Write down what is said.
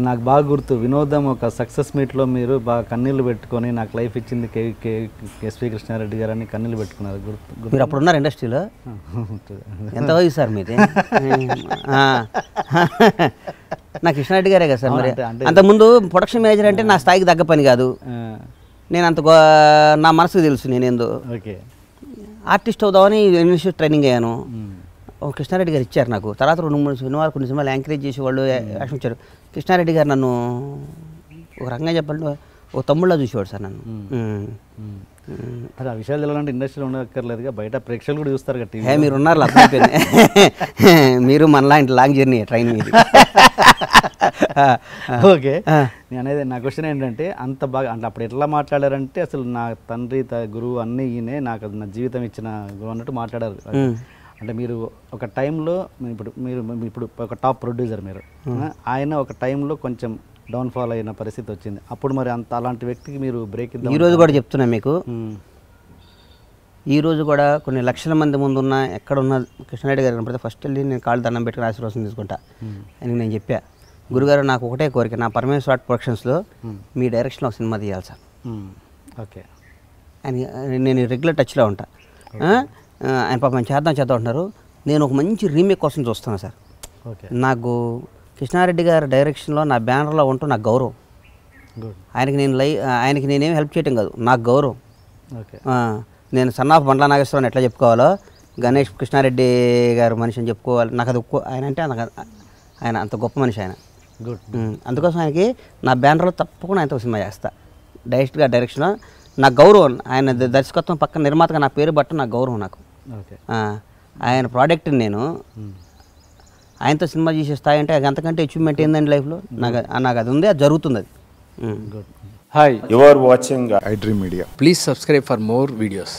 నాకు బాగా గుర్తు వినోదం ఒక సక్సెస్ మీట్లో మీరు బాగా కన్నీళ్ళు పెట్టుకొని నాకు లైఫ్ ఇచ్చింది ఎస్వి కృష్ణారెడ్డి గారు అని కన్నీళ్ళు పెట్టుకున్నారు. గుర్తు మీరు అప్పుడు ఉన్నారు ఇండస్ట్రీలో? ఎంత వయసు సార్ మీది? నాకు కృష్ణారెడ్డి గారే కదా సార్. మరి అంతకుముందు ప్రొడక్షన్ మేనేజర్ అంటే నా స్థాయికి తగ్గ పని కాదు. నేను అంత నా మనసుకు తెలుసు నేనేందో. ఓకే, ఆర్టిస్ట్ అవుదామని ఇన్స్టిట్యూట్ ట్రైనింగ్ అయ్యాను. కృష్ణారెడ్డి గారు ఇచ్చారు నాకు. తర్వాత 2-3 సినిమాలు, కొన్ని సినిమాలు యాంకరేజ్ చేసేవాళ్ళు, యాక్షన్ ఇచ్చారు. కృష్ణారెడ్డి గారు నన్ను ఒక రకంగా చెప్పండి ఒక తమ్ముళ్ళ చూసేవాడు సార్ నన్ను. అది ఆ విషయాలు తెలాలంటే ఇండస్ట్రీలో ఉండక్కర్లేదుగా, బయట ప్రేక్షకులు కూడా చూస్తారు కదా. మీరు ఉన్నారు మీరు మనలాంటి లాంగ్ జర్నీ ట్రైన్ మీద. ఓకే, నేను అనేది నా క్వశ్చన్ ఏంటంటే అంత బాగా అంటే అప్పుడు ఎట్లా మాట్లాడారంటే అసలు నా తండ్రి గురువు అన్నీ ఈయనే, నాకు నా జీవితం ఇచ్చిన గురువు అన్నట్టు మాట్లాడారు. అంటే మీరు ఒక టైంలో ఇప్పుడు ఒక టాప్ ప్రొడ్యూసర్ మీరు, ఆయన ఒక టైంలో కొంచెం డౌన్ఫాల్ అయిన పరిస్థితి వచ్చింది. అప్పుడు మరి అలాంటి వ్యక్తికి మీరు బ్రేక్ ఇద్దాం. ఈరోజు కూడా చెప్తున్నా మీకు, ఈరోజు కూడా కొన్ని లక్షల మంది ముందున్న ఎక్కడున్న కృష్ణారెడ్డి గారు కనపడితే ఫస్ట్ వెళ్ళి నేను కాళ్ళు దండం పెట్టుకుని ఆశీర్వాదం తీసుకుంటా అని నేను చెప్పా. గురుగారు నాకు ఒకటే కోరిక, నా పరమేశ్వర ఆర్ట్ ప్రొడక్షన్స్లో మీ డైరెక్షన్లో ఒక సినిమా తీయాలి సార్. ఓకే, అని నేను రెగ్యులర్ టచ్లో ఉంటా. ఆయన పాపం చేద్దాం అంటున్నారు. నేను ఒక మంచి రీమేక్ కోసం చూస్తున్నాను సార్. ఓకే, నాకు కృష్ణారెడ్డి గారి డైరెక్షన్లో నా బ్యానర్లో ఉంటూ నాకు గౌరవం. ఆయనకి నేనేం హెల్ప్ చేయటం కాదు, నాకు గౌరవం. ఓకే, నేను సన్నాఫ్ బండ్ల నాగేశ్వరరావు ఎట్లా చెప్పుకోవాలో గణేష్ కృష్ణారెడ్డి గారు మనిషి అని చెప్పుకోవాలి. నాకు అది ఆయన అంటే ఆయన అంత గొప్ప మనిషి ఆయన. అందుకోసం ఆయనకి నా బ్యానర్లో తప్పకుండా ఆయనతో సినిమా చేస్తా. డైరెక్ట్గా డైరెక్షన్లో నాకు గౌరవం. ఆయన దర్శకత్వం పక్కన నిర్మాతగా నా పేరు బట్ట నాకు గౌరవం. నాకు ఆయన ప్రోడక్ట్ని నేను ఆయనతో సినిమా చేసే స్థాయి అంటే అంతకంటే అచీవ్మెంట్ ఏందండి లైఫ్లో. నాకు అది ఉంది, అది జరుగుతుంది. అది Hi, you are watching iDream Media. Please subscribe for more videos.